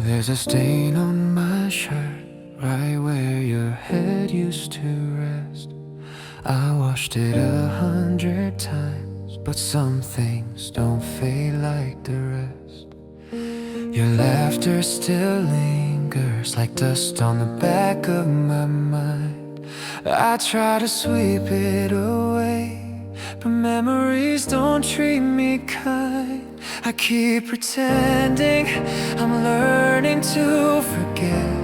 There's a stain on my shirt, right where your head used to rest. I washed it 100 times, but some things don't fade like the rest. Your laughter still lingers like dust on the back of my mind. I try to sweep it away, but memories don't treat me kind. I keep pretending I'm learning to forget,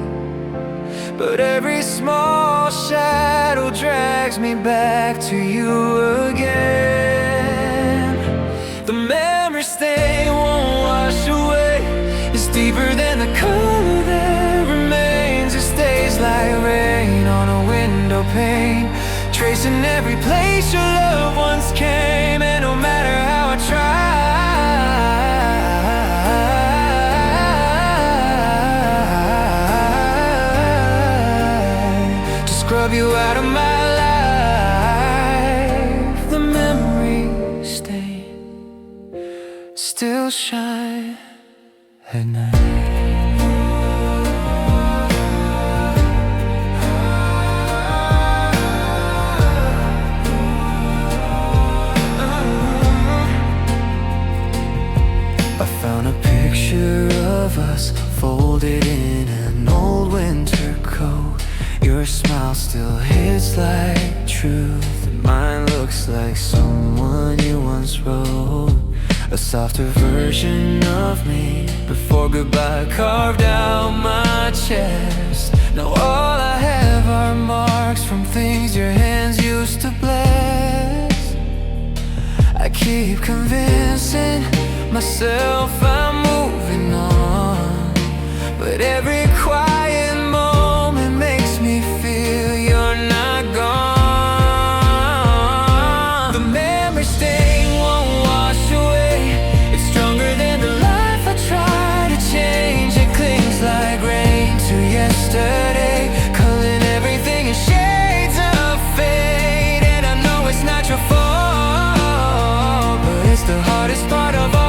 but every small shadow drags me back to you again. The memory stain won't wash away. It's deeper than the color that remains. It stays like rain on a window pane, tracing every place your love once came. And no matter how I try to scrub you out of my life, the memory stain still shine at night. I found a picture of us folded in an old winter coat. Your smile still hits like truth, and mine looks like someone you once wrote. A softer version of me before goodbye carved out my chest. Now all I have are marks from things your hands used to bless. I keep convincing myself I'm moving on, but every quiet moment makes me feel you're not gone. The memory stain won't wash away. It's stronger than the life I try to change. It clings like rain to yesterday, coloring everything in shades of fade. And I know it's not your fault, but it's the hardest part of all.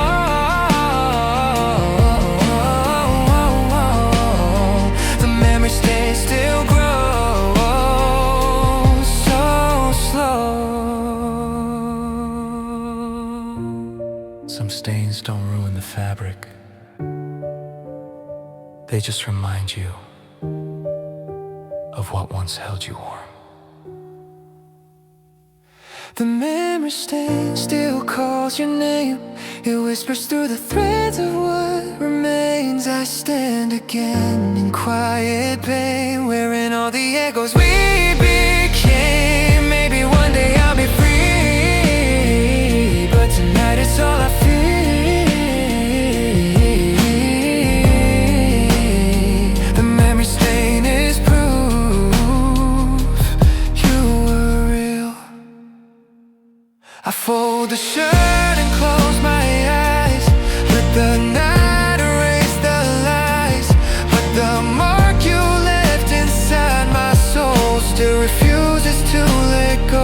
Some stains don't ruin the fabric, they just remind you of what once held you warm. The memory stain still calls your name. It whispers through the threads of what remains. I stand again in quiet pain, wearing all the echoes we became. Maybe one day I'll be free, but tonight it's all I feel. The memory stain is proof you were real. I fold the shirt and close my eyes, let the night erase the lies, but the mark you left inside my soul still refuses to let go.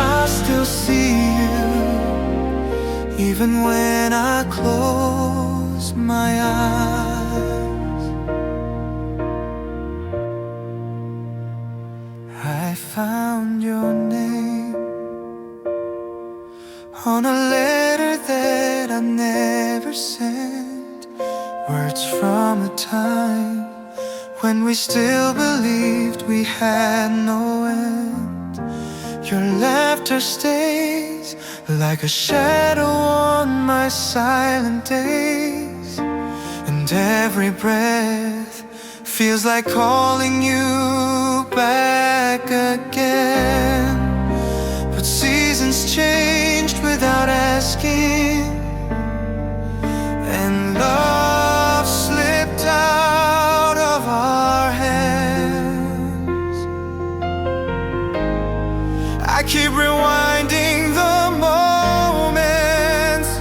I still see you, even when I close my eyes. I found your name on a letter that I never sent, words from a time when we still believed we had no end. Your laughter stays like a shadow on my silent days, and every breath feels like calling you back again. But seasons changed without asking, and love slipped out of our hands. keep rewinding the moments,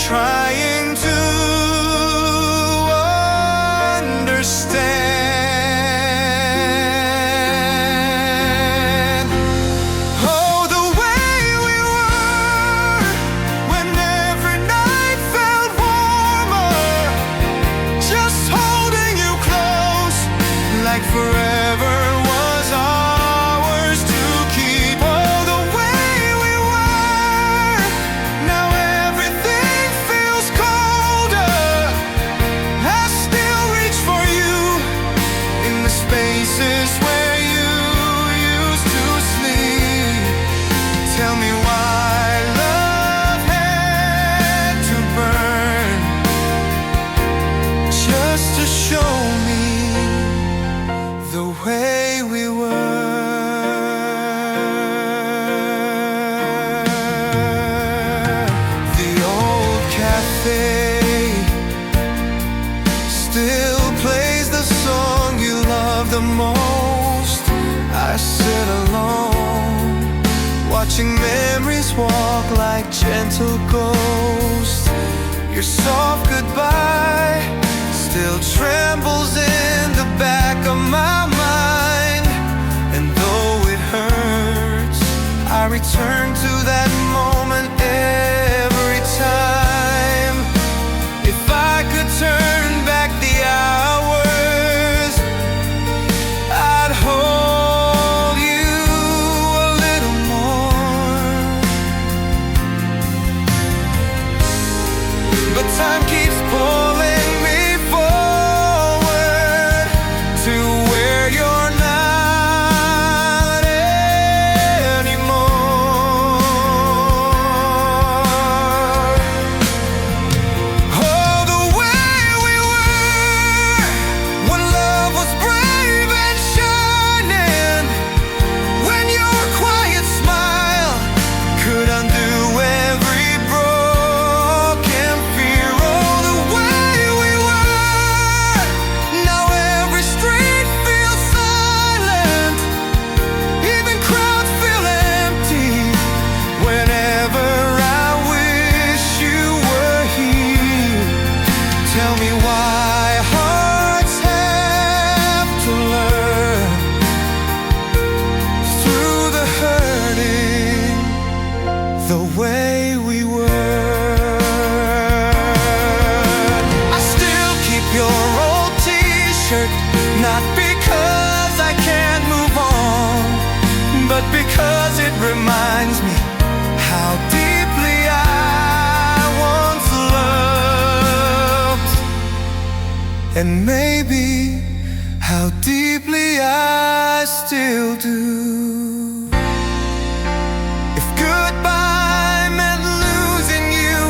trying to understand. Oh, the way we were when every night felt warmer, just holding you close like forever was ours to keep. Oh, the way we were, now everything feels colder. I still reach for you in the spaces where you used to sleep. Tell me why love had to burn just to show me the way we were. The old cafe still plays the song you love the most. I sit alone, watching memories walk like gentle ghosts. Your soft goodbye still trembles in the back of my mind. And though it hurts, I return to that moment every time. If I could turn back the hours, I'd hold you a little more. But time keeps pulling me forward to where you're not anymore. Oh, the way we were when love was brave and shining, when your quiet smile could undo every broken fear. Oh, the way we were, now every street feels silent, even crowds feel empty. Whenever I wish you were here, tell me why hearts have to learn through the hurting, the way we were. I still keep your old t-shirt, not because I can't move on, but because it reminds me how deeply I once loved, and maybe how deeply I still do. If goodbye meant losing you,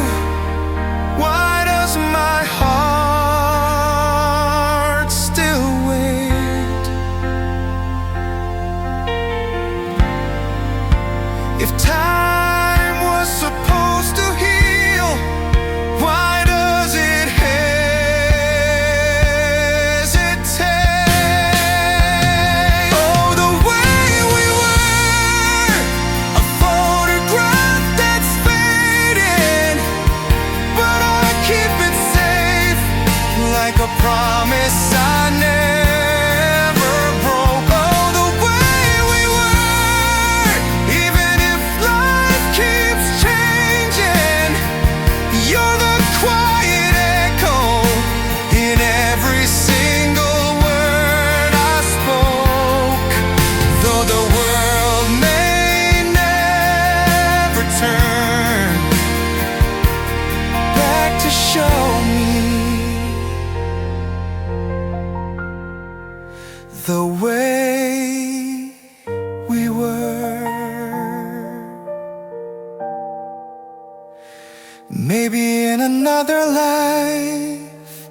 why does my heart still wait? If time was supposed to heal, why does it hesitate? Oh, the way we were, a photograph that's fading, but I keep it safe like a promise I never broke. Oh, the way we were, even if life keeps changing, you're the quiet echo in every single word I spoke. Though the world may never turn back to show me the way we were. Maybe in another life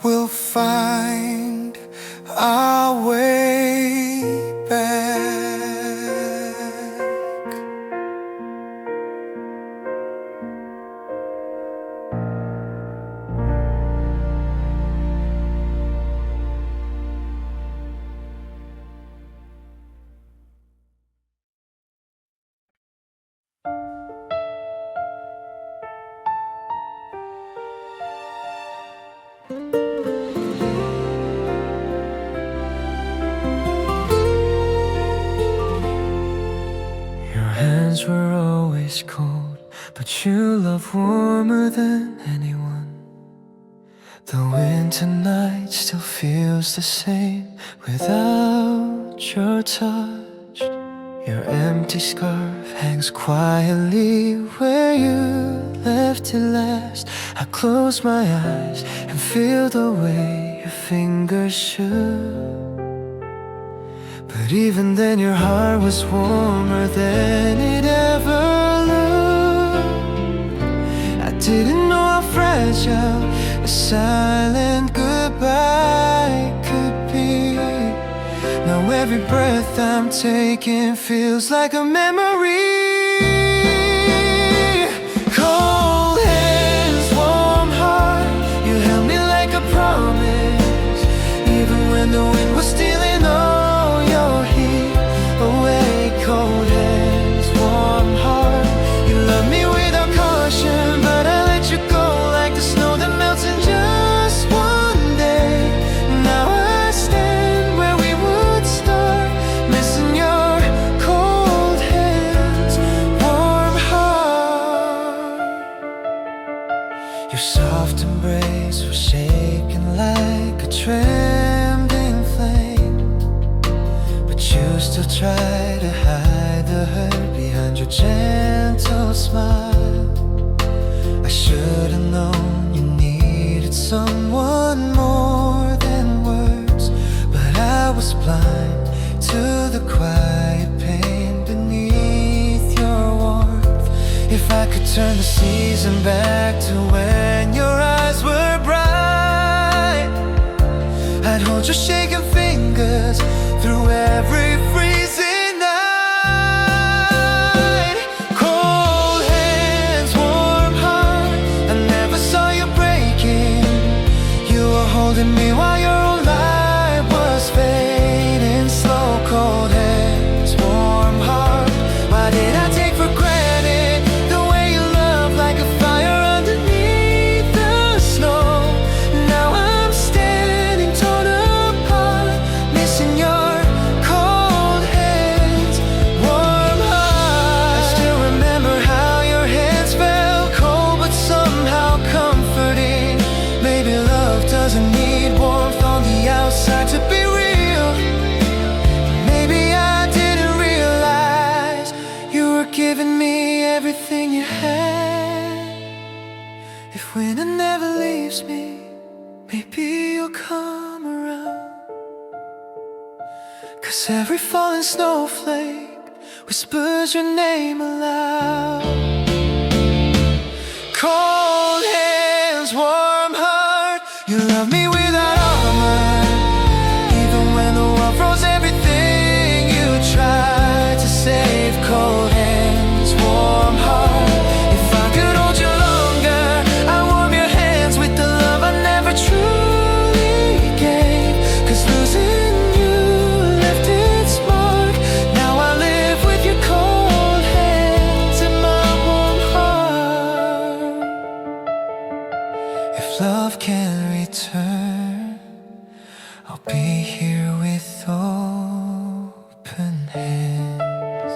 we'll find our way back. love warmer than anyone. The winter night still feels the same without your touch. Your empty scarf hangs quietly where you left it last. I close my eyes and feel the way your fingers should. But even then your heart was warmer than it ever looked. I didn't know how fragile a silent goodbye could be. Now every breath I'm taking feels like a memory. Cold hands, warm heart, you held me like a promise. Even when the wind was stealing all your heat away. Cold hands, warm heart, you love me without caution, but I let you go like the snow that melts in just one day. Now I stand where we would start, missing your cold hands, warm heart. Your soft embrace was shaking like a trembling flame, but you still try to hide the hurt behind your gentle smile. I should've known you needed someone more than words, but I was blind to the quiet pain beneath your warmth. If I could turn the season back to when your eyes were bright, I'd hold your shaking fingers through every freezing night. Cold hands, warm heart, I never saw you breaking. You were holding me while your own light was fading slow. Cold hands, warm heart, why did I take for granted the way you love like a fire underneath the snow? Now I'm standing torn apart, missing your cold hands, warm heart. I still remember how your hands felt cold but somehow comforting. Maybe love doesn't need warmth on the outside to be real. Maybe I didn't realize you were giving me everything you had. If winter never leaves me, maybe you'll come around. 'Cause every falling snowflake whispers your name aloud. Cold hands, warm heart, you love me without armor. Even when the world froze everything you tried to save. Cold hands, warm heart, if I could hold you longer, I'd warm your hands with the love I never truly gave. 'Cause losing you left its mark. Now I live with your cold hands in my warm heart. If love can return, I'll be here with open hands.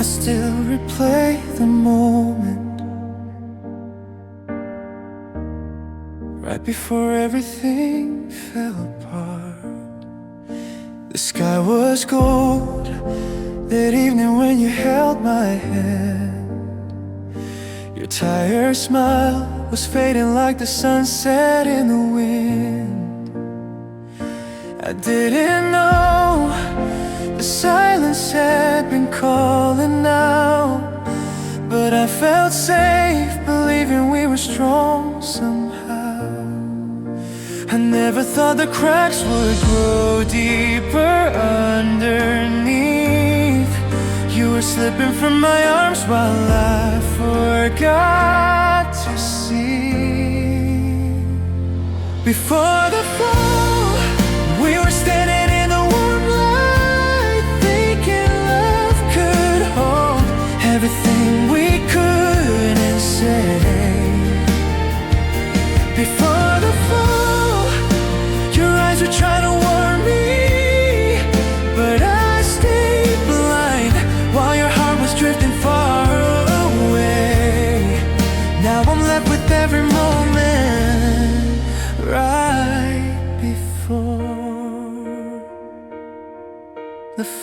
I still replay the moment right before everything fell apart. The sky was gold that evening when you held my hand. Your tired smile was fading like the sunset in the wind. I didn't know the silence had been calling out, but I felt safe believing we were strong somehow. I never thought the cracks would grow deeper underneath. You were slipping from my arms while I forgot to see. Before the fall, we were standing in the warm light, thinking love could hold everything we couldn't say.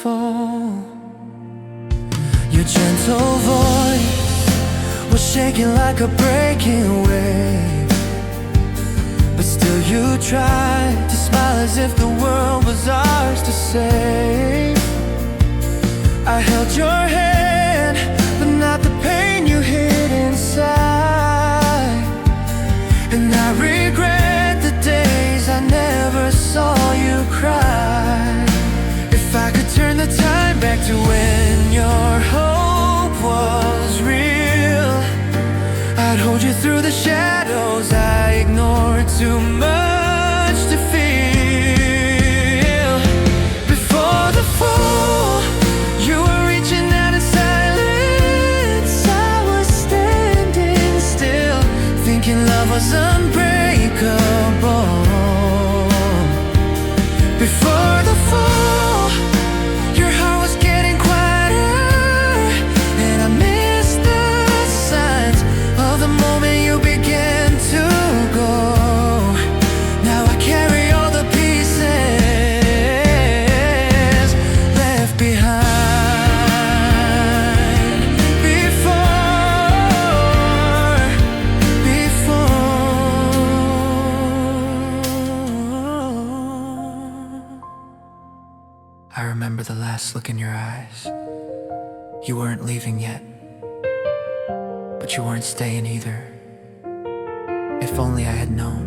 fall. Your gentle voice was shaking like a breaking wave, but still you tried to smile as if the world was ours to save. I held your hand, but not the pain you hid inside. And I regret the days I never saw you cry. If I could turn the time back to when your hope was real, I'd hold you through the shadows I ignored too much to feel. Before the fall, you were reaching out in silence. I was standing still, thinking love was unbreakable. Before the fall, your heart was getting quieter, and I missed the signs of the moment you began to go. Now I carry all the pieces left behind. I remember the last look in your eyes. You weren't leaving yet, but you weren't staying either. If only I had known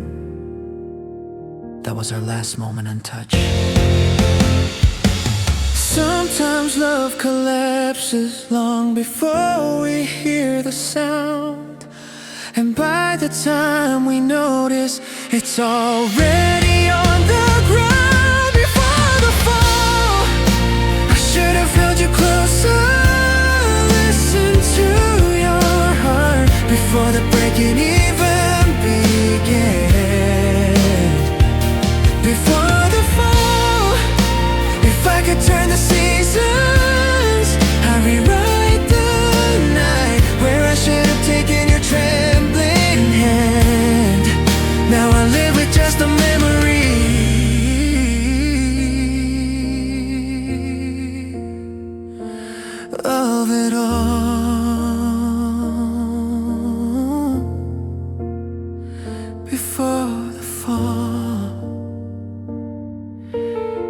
that was our last moment untouched. Sometimes love collapses long before we hear the sound, and by the time we notice, it's already on the ground. Before the fall, I should have held you closer, listened to your heart before the breaking even began. Before the fall, if I could turn the seasons, I'd rewrite the night where I should have taken your trembling hand. Now I live with just a memory of it all. Before the fall,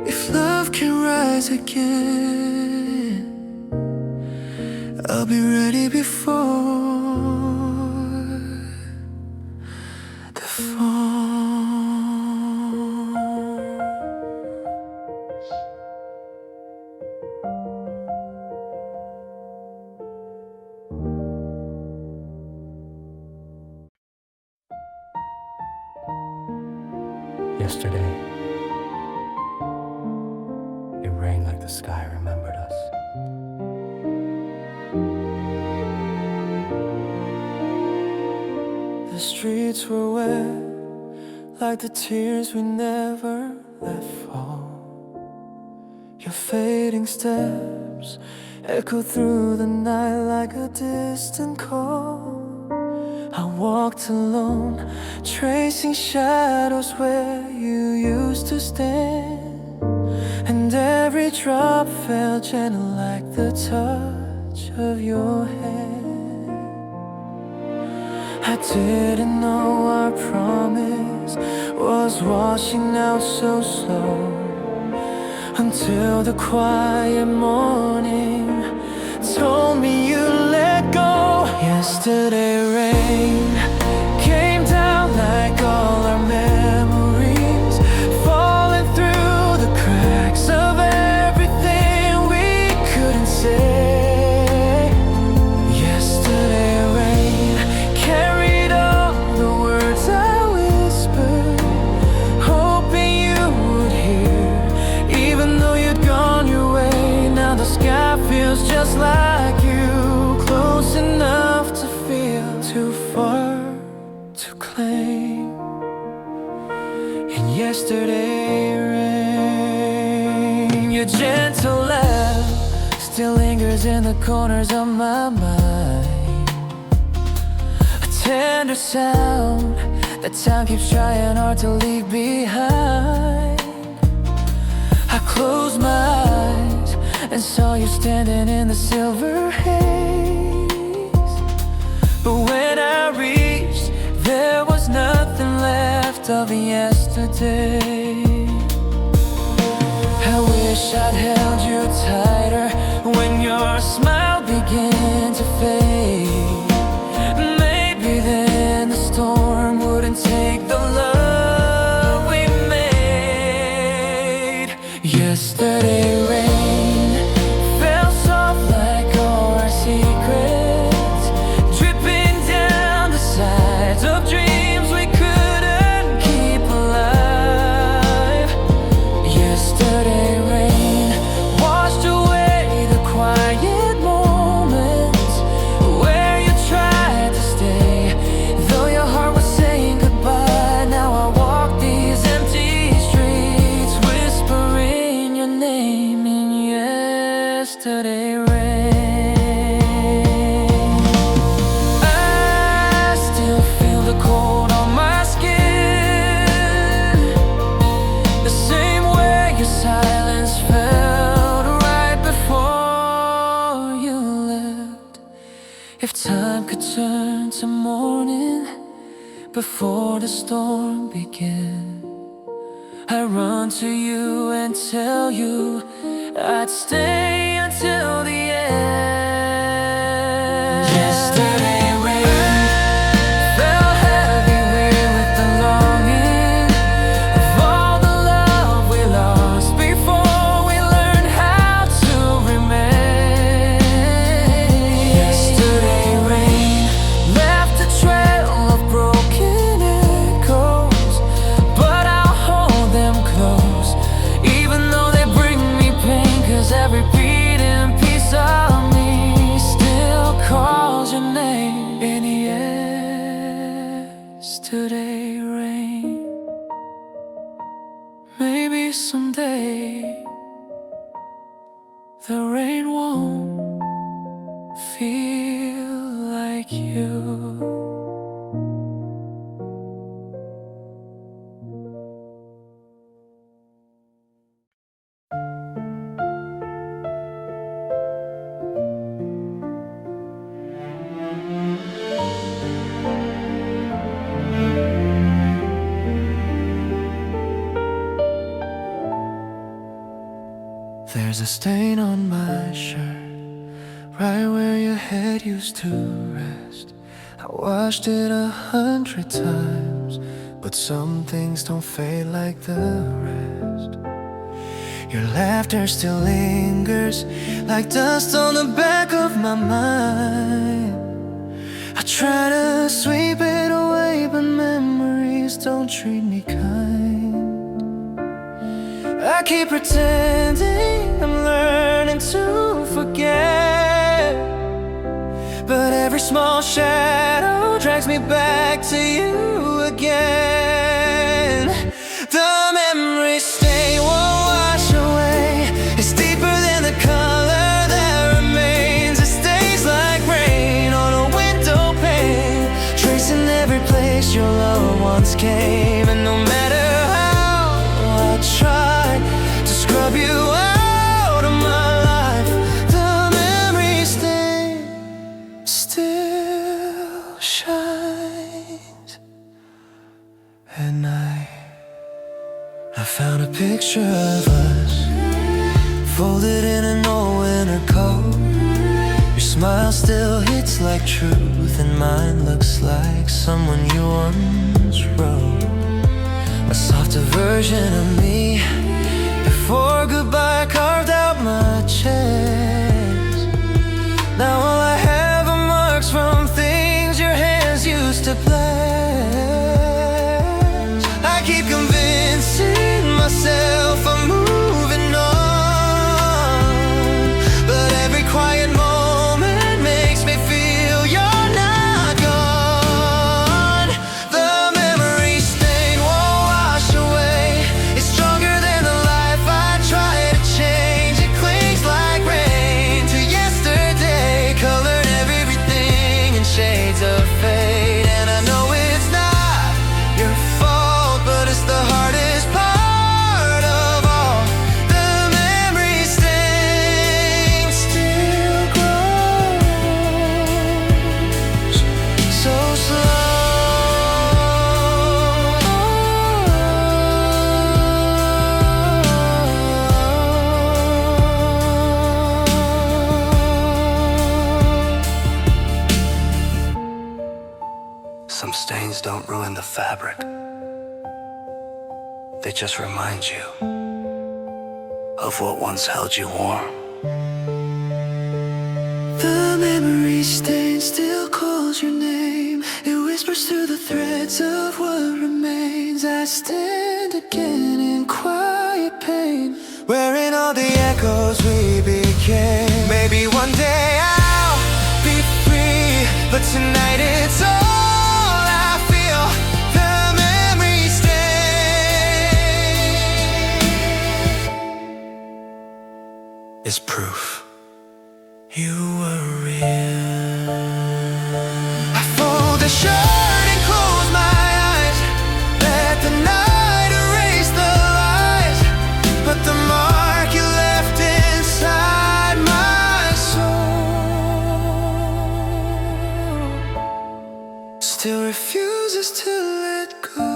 if love can rise again, I'll be ready before the fall. Yesterday, it rained like the sky remembered us. The streets were wet like the tears we never let fall. Your fading steps echoed through the night like a distant call. I walked alone, tracing shadows where you used to stand, and every drop felt gentle like the touch of your hand. I didn't know our promise was washing out so slow, until the quiet morning told me you let go. Yesterday rain came down like all our memories, falling through the cracks of everything we couldn't say. Yesterday rain carried all the words I whispered, hoping you would hear, even though you'd gone your way. Now the sky feels just like you, close enough to feel too far to claim. And yesterday rain, your gentle laugh still lingers in the corners of my mind, a tender sound that time keeps trying hard to leave behind. I close my eyes, and saw you standing in the silver haze. But when I reached, there was nothing left of yesterday. I wish I'd held you tighter when your smile began to fade. Maybe then the storm wouldn't take the love we made. Yesterday rain fell soft like all our secrets, dripping down the sides of dreams we couldn't keep alive. Yesterday rain washed away the quiet moments where you tried to stay, though your heart was saying goodbye. Now I walk these empty streets, whispering your name in yesterday rain. I still feel the cold on my skin, the same way your silence felt right before you left. If time could turn to morning before the storm began, I'd run to you and tell you I'd stay until the end. Yesterday rain fell heavy with the longing of all the love we lost before we learned how to remain. Yesterday rain left a trail of broken echoes, but I'll hold them close, even though they bring me pain. 'Cause every beating piece of me still calls your name in yesterday rain. Maybe someday the rain won't feel like you. There's a stain on my shirt, right where your head used to rest. I washed it 100 times, but some things don't fade like the rest. Your laughter still lingers like dust on the back of my mind. I try to sweep it away, but memories don't treat me kind. I keep pretending I'm learning to forget, but every small shadow drags me back to you again. The memories stay, won't wash away. It's deeper than the color that remains. It stays like rain on a window pane, tracing every place your love once came. And no matter how I try to scrub you out of my life, the memory still shines at night. I found a picture of us folded in an old winter coat. Your smile still hits like truth, and mine looks like someone you once wrote. A softer version of me before goodbye carved out my chest. Now all I have are marks from things your hands used to bless. I keep convincing myself I'm moving on, but every quiet moment makes me feel you're not gone. The memory stain won't wash away. It's stronger than the life I try to change. It stains don't ruin the fabric. They just remind you of what once held you warm. The memory stain still calls your name. It whispers through the threads of what remains. I stand again in quiet pain, wearing all the echoes we became. Maybe one day I'll be free, but tonight it's all I feel. The memory stain is proof you were real. I fold the shirt and close my eyes, let the night erase the lies, but the mark you left inside my soul still refuses to let go.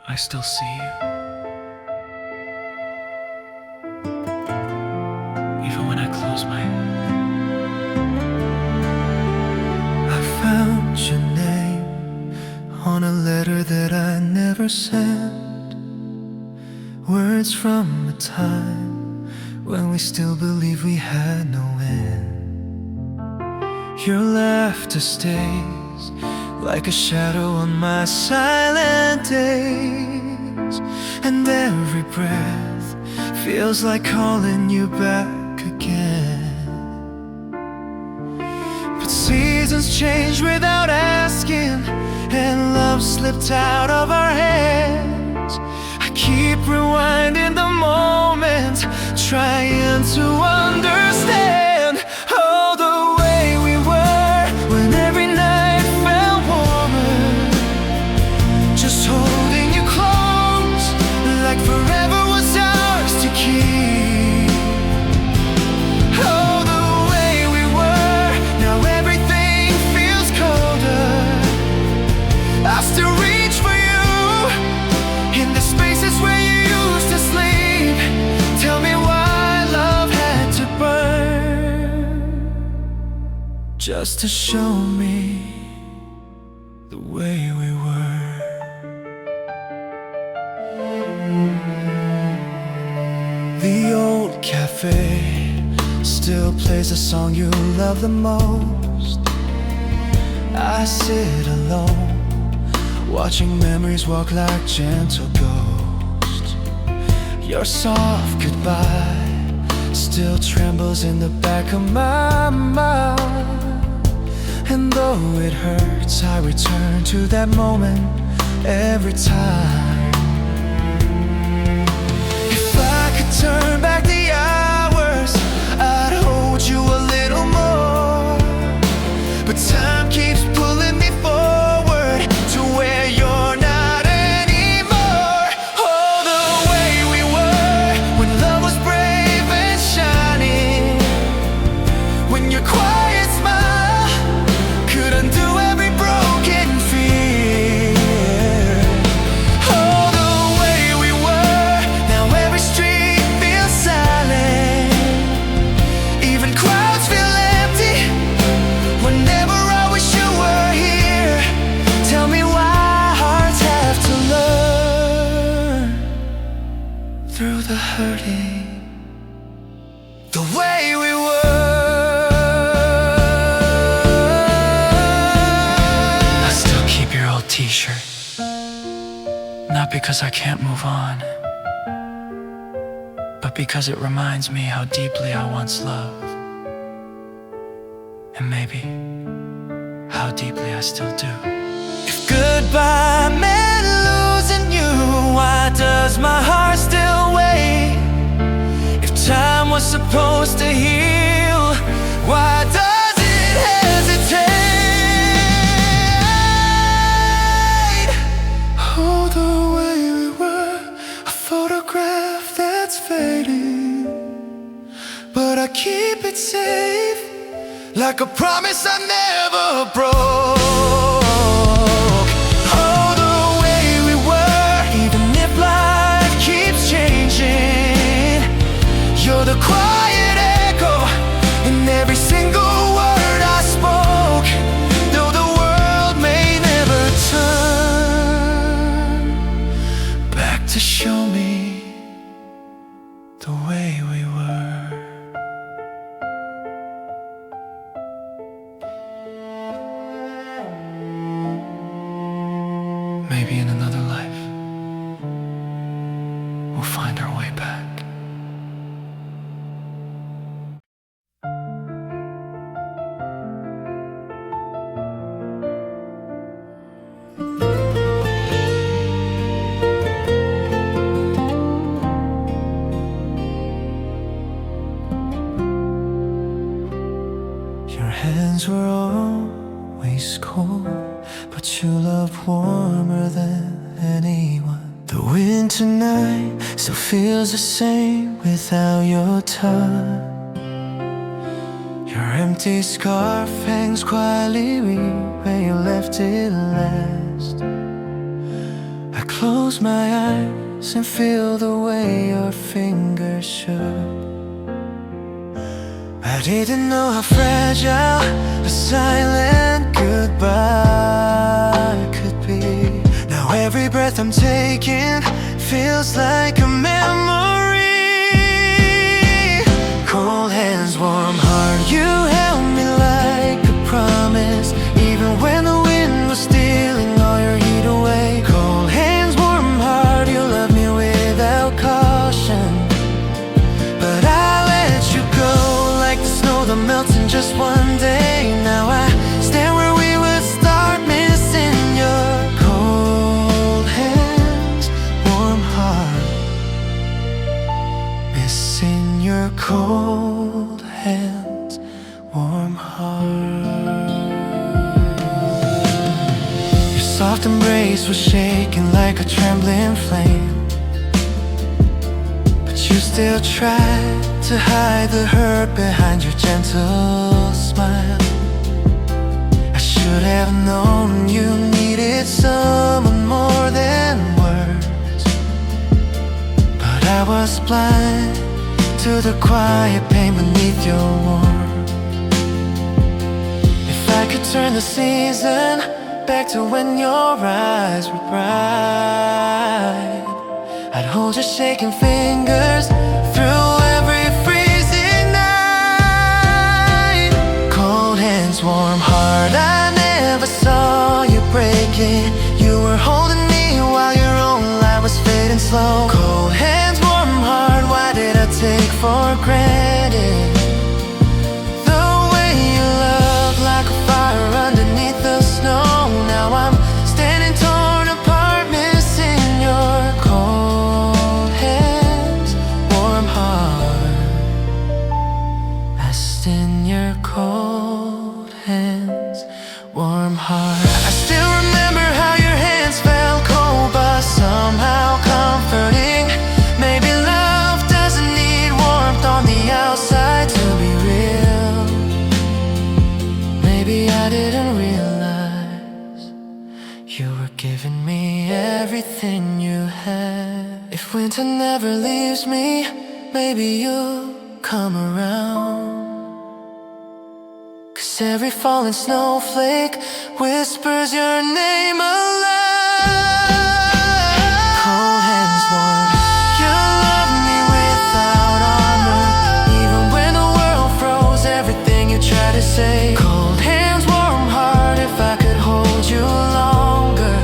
I still see you, even when I close my eyes. I found your name on a letter that I never sent, words from a time when we still believed we had no end. Your laughter stays like a shadow on my silent days, and every breath feels like calling you back again. But seasons change without asking, and love slipped out of our hands. I keep rewinding the moment, trying to understand all the way we were when every night felt warmer, just holding you close, like forever was ours to keep. Oh, the way we were, now everything feels colder. I still reach for you in the spaces where you used to sleep. Tell me why love had to burn, just to show me the way we were. The old cafe still plays the song you love the most. I sit alone, watching memories walk like gentle ghosts. Your soft goodbye still trembles in the back of my mind, and though it hurts, I return to that moment every time. If I could turn back the hours, I'd hold you a little more, but time keeps pulling me forward to where you're not anymore. Oh, the way we were when love was brave and shining, when your quiet smile could undo every broken fear. Oh, the way we were, now every street feels silent, even crowds feel empty whenever I wish you were here. Tell me why hearts have to learn through the hurting, the way we were. I still keep your old t-shirt, not because I can't move on, but because it reminds me how deeply I once loved, and maybe how deeply I still do. If goodbye meant losing you, why does my heart still wait? If time was supposed to heal, why does it hesitate? Oh, the way we were, a photograph that's fading, but I keep it safe, like a promise I never broke. maybe in another life, we'll find our way back. Your hands were always cold, but you loved warmer than anyone. The winter night still feels the same without your touch. Your empty scarf hangs quietly where you left it last. I close my eyes and feel the way your fingers shook. I didn't know how fragile a silent goodbye could be. Now every breath I'm taking feels like a memory. Cold hands, warm heart, you held me like a promise, even when the wind was stealing all your heat away. Cold hands, warm heart, you loved me without caution, but I let you go like the snow that melts in just one day. Now I stand where we would start, missing your cold hands, warm heart, missing your cold hands, warm heart. Your soft embrace was shaking like a trembling flame, you still tried to hide the hurt behind your gentle smile. I should have known you needed someone more than words, but I was blind to the quiet pain beneath your warmth. If I could turn the season back to when your eyes were bright, I'd hold your shaking fingers through every freezing night. Cold hands, warm heart, I never saw you breaking. You were holding me while your own light was fading slow. Cold hands, warm heart, why did I take for granted the way you love like a fire underneath the snow? Now I'm standing torn apart, missing your cold hands, warm heart, lost in your cold hands, warm heart. I still remember how your hands felt cold but somehow comforting. Maybe love doesn't need warmth on the outside to be real. Maybe I didn't realize you were giving me everything you had. If winter never leaves me, maybe you'll come around. 'Cause every falling snowflake whispers your name aloud. Cold hands, warm, you love me without armor, even when the world froze everything you tried to say. Cold hands, warm heart, if I could hold you longer,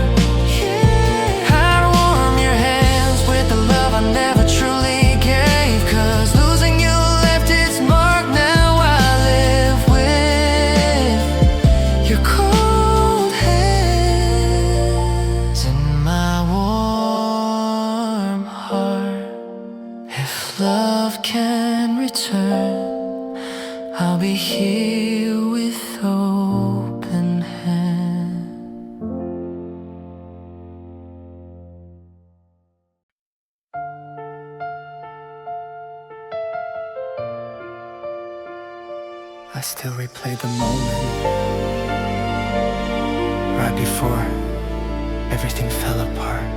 I'd warm your hands with the love I never truly gave. 'Cause losing you left its mark, now I live with your cold hands in my warm heart. If love can return, I'll be here with open hand. I still replay the moment right before everything fell apart.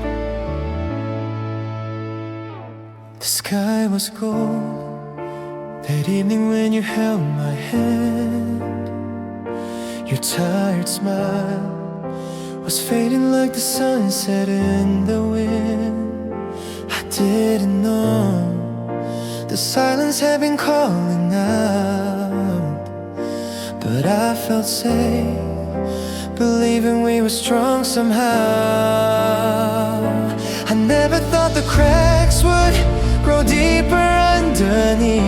The sky was gold that evening when you held my hand. Your tired smile was fading like the sunset in the wind. I didn't know the silence had been calling out, but I felt safe believing we were strong somehow. I never thought the cracks would grow deeper underneath.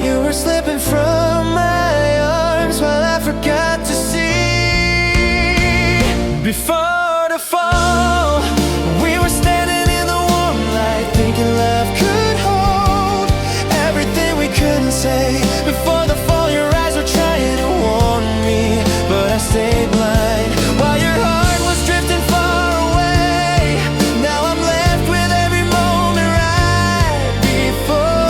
You were slipping from my arms while I forgot to see. Before the fall, we were standing in the warm light, thinking love could hold everything we couldn't say. Before the fall, your eyes were trying to warn me, but I stayed blind while your heart was drifting far away. Now I'm left with every moment right before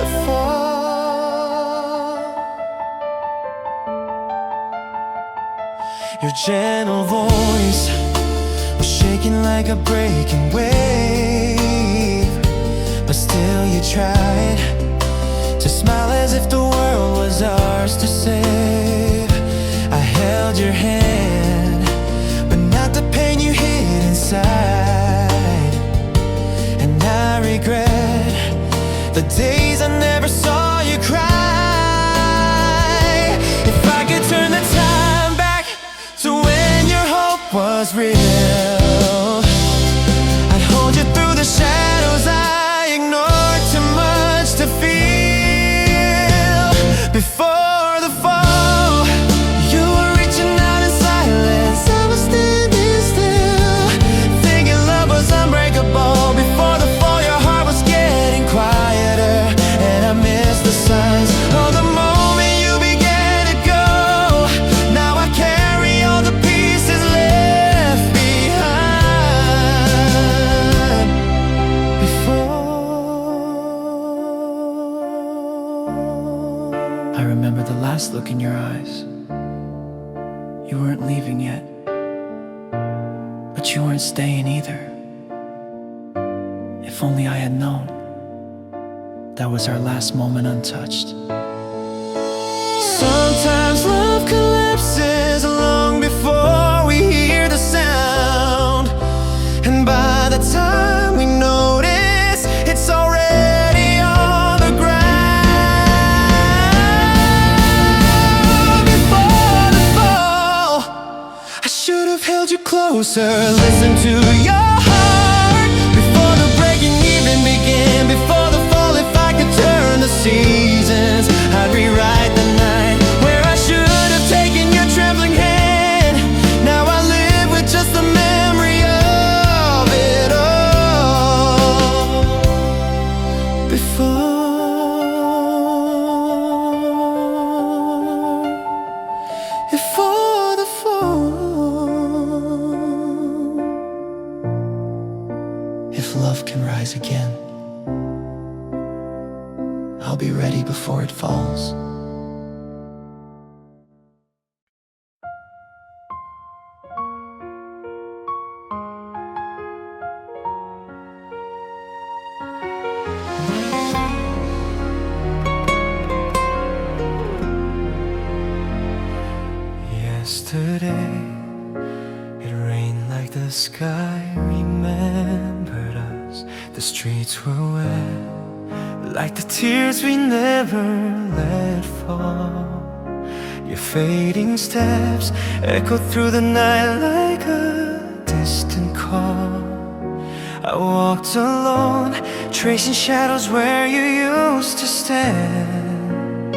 the fall. Your gentle voice was shaking like a breaking wave, but still you tried to smile as if the world was ours to save. I held your hand, but not the pain you hid inside. And I regret the days I never saw you cry. If I could turn the time back to when your hope was real, I'd hold you through the shadows I ignored too much to feel. Before the fall, you were reaching out in silence, I was standing still, thinking love was unbreakable. Before the fall, your heart was getting quieter, and I missed the signs of the moment you began to go. Now I carry all the pieces left behind. I remember the last look in your eyes. You weren't leaving yet, but you weren't staying either. If only I had known that was our last moment untouched. Sometimes love collapses long before we hear the sound, and by the time we notice, it's already on the ground. Before the fall, I should have held you closer, listened to your heart before the breaking even began. Before the fall, if I could turn the seasons, I'd rewrite the night where I should have taken your trembling hand. Now I live with just the memory of it all. Before the fall, if love can rise again, I'll be ready before it falls. Yesterday, it rained like the sky remembered us. The streets were wet, like the tears we never let fall. Your fading steps echoed through the night like a distant call. I walked alone, tracing shadows where you used to stand,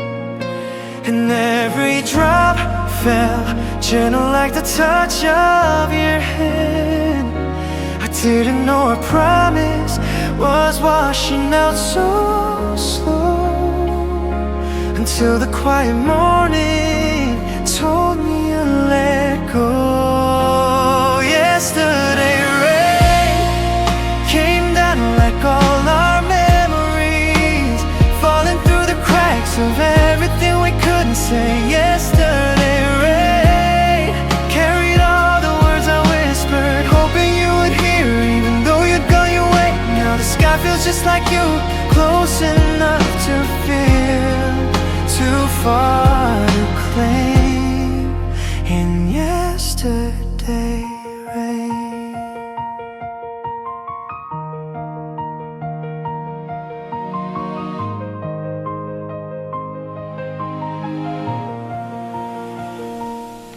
and every drop fell gentle like the touch of your hand. I didn't know our promise was washing out so slow, until the quiet morning told me to let go. Yesterday rain came down like all our memories, falling through the cracks of everything we couldn't say. Yesterday rain carried all the words I whispered, hoping you would hear, even though you'd gone your way. Now the sky feels just like you, close enough to feel, too far to claim. In yesterday rain,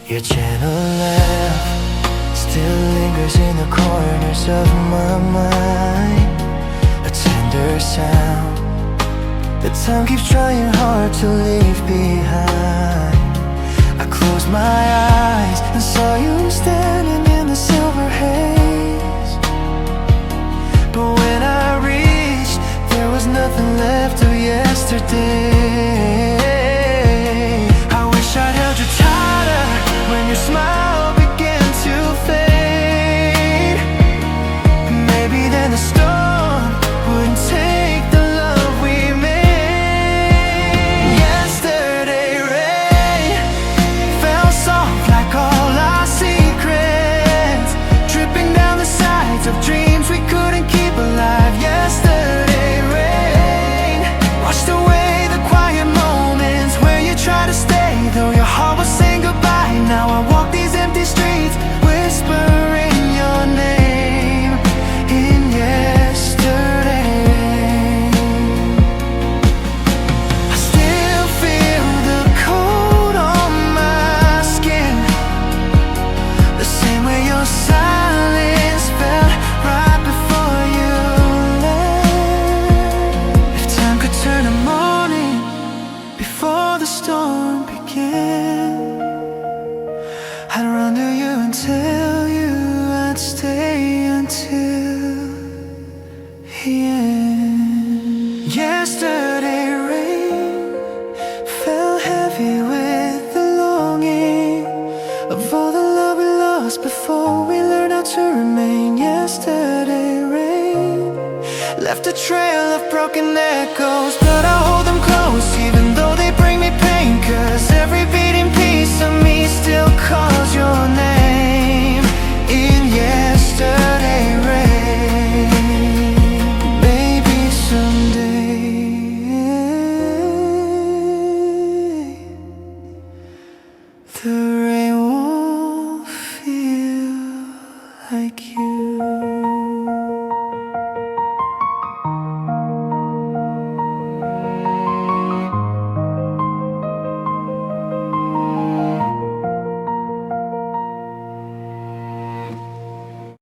Your gentle laugh still lingers in the corners of my mind. A tender sound that time keeps trying hard to leave behind. I closed my eyes and saw you standing in the silver haze. But when I reached, there was nothing left of yesterday. I wish I'd held you tighter when your smile began to fade. Maybe then the storm wouldn't take the love we made. Yesterday rain fell soft like all our secrets, dripping down the sides of dreams we couldn't keep alive. Yesterday rain washed away the quiet moments where you tried to stay, though your heart was saying goodbye. Now I walk these empty streets, whispering your name in yesterday. I still feel the cold on my skin, the same way your silence felt right before you left. If time could turn to morning before the storm began, I'd run to you and tell you I'd stay until the end. Yesterday rain fell heavy with the longing of all the love we lost before we learned how to remain. Yesterday rain left a trail of broken echoes, but I hold them close even though they bring me pain. 'Cause every beating piece of me still calls your name in yesterday rain. Maybe someday the rain won't feel like you.